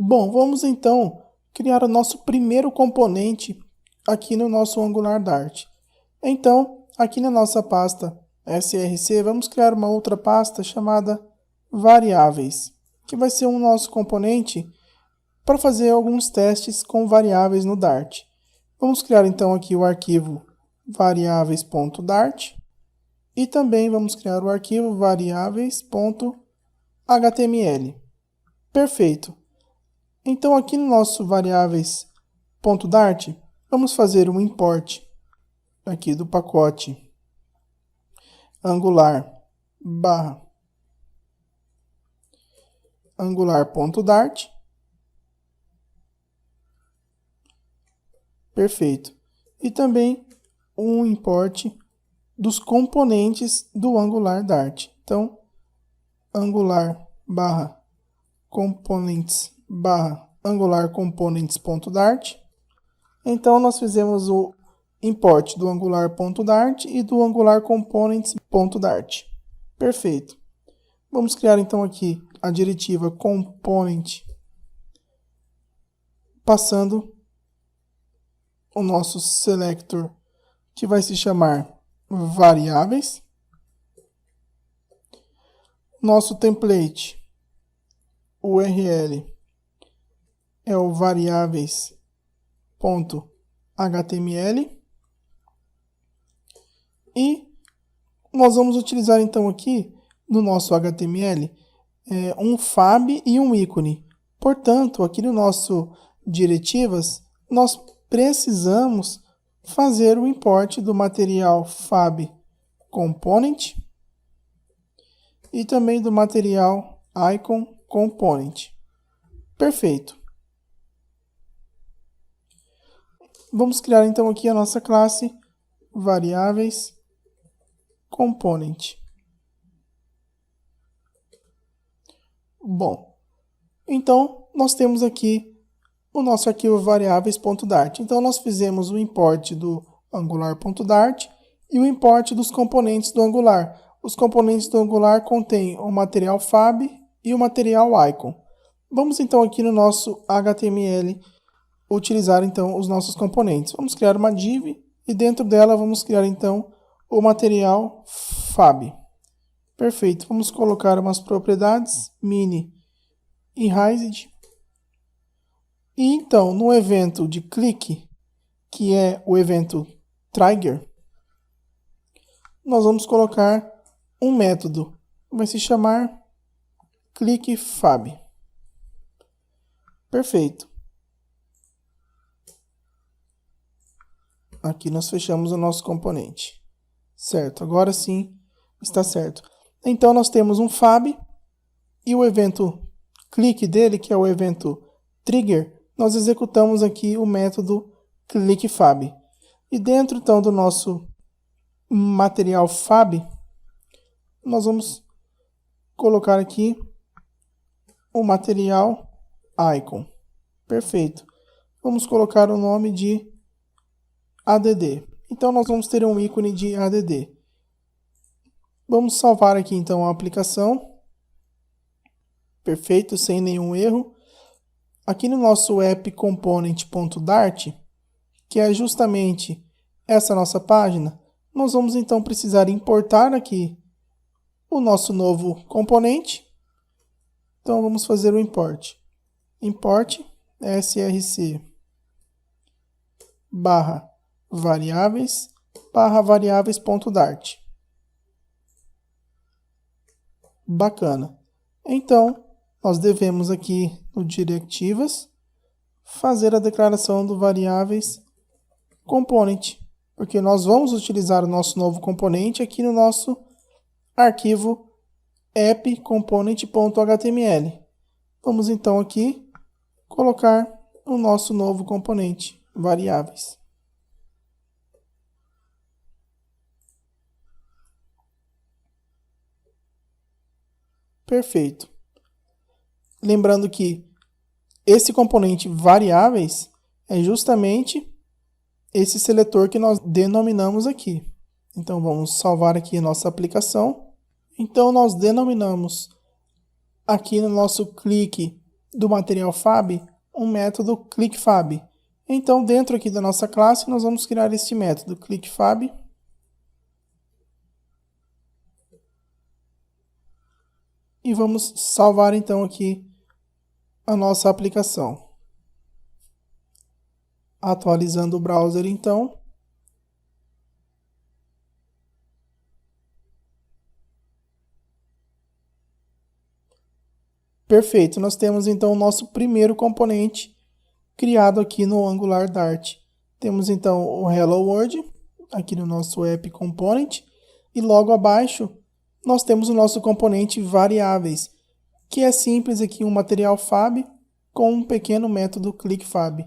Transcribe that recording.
Bom, vamos então criar o nosso primeiro componente aqui no nosso Angular Dart. Então, aqui na nossa pasta src, vamos criar uma outra pasta chamada variáveis, que vai ser um nosso componente para fazer alguns testes com variáveis no Dart. Vamos criar então aqui o arquivo variáveis.dart e também vamos criar o arquivo variáveis.html. Perfeito. Então aqui no nosso variáveis.dart, vamos fazer um import aqui do pacote angular.dart. Perfeito. E também um import dos componentes do Angular Dart. Então, angular-components/angular-components.dart. Então, nós fizemos o import do angular.dart e do angular-components.dart. Perfeito. Vamos criar então aqui a diretiva component, passando o nosso selector, que vai se chamar variáveis. Nosso template URL é o variáveis.html. E nós vamos utilizar então aqui no nosso HTML um fab e um ícone. Portanto, aqui no nosso diretivas, nós precisamos fazer o import do material fab component e também do material icon component. Perfeito. Vamos criar então aqui a nossa classe variáveis component. Bom, então nós temos aqui o nosso arquivo variáveis.dart. Então nós fizemos o import do angular.dart e o import dos componentes do Angular. Os componentes do Angular contêm o material fab e o material icon. Vamos então aqui no nosso HTML utilizar então os nossos componentes. Vamos criar uma div e dentro dela vamos criar então o material fab. Perfeito. Vamos colocar umas propriedades mini e raised. E então, no evento de clique, que é o evento trigger, nós vamos colocar um método, vai se chamar clickFab. Perfeito. Aqui nós fechamos o nosso componente. Certo, agora sim está certo. Então nós temos um fab e o evento clique dele, que é o evento trigger, nós executamos aqui o método clickFab. E dentro então do nosso material fab, nós vamos colocar aqui o material icon. Perfeito. Vamos colocar o nome de add. Então nós vamos ter um ícone de add. Vamos salvar aqui então a aplicação. Perfeito, sem nenhum erro. Aqui no nosso app.component.dart, que é justamente essa nossa página, nós vamos então precisar importar aqui o nosso novo componente. Então vamos fazer o import. Import src variáveis/variáveis.dart. Bacana. Então, nós devemos aqui no directivas fazer a declaração do variáveis component, porque nós vamos utilizar o nosso novo componente aqui no nosso arquivo app.component.html. Vamos então aqui colocar o nosso novo componente, variáveis. Perfeito. Lembrando que esse componente variáveis é justamente esse seletor que nós denominamos aqui. Então vamos salvar aqui a nossa aplicação. Então nós denominamos aqui no nosso clique do material Fab um método ClickFab. Então, dentro aqui da nossa classe, nós vamos criar este método ClickFab. E vamos salvar então aqui a nossa aplicação. Atualizando o browser então. Perfeito, nós temos então o nosso primeiro componente criado aqui no Angular Dart. Temos então o Hello World, aqui no nosso App Component, e logo abaixo nós temos o nosso componente variáveis, que é simples aqui um material Fab com um pequeno método ClickFab.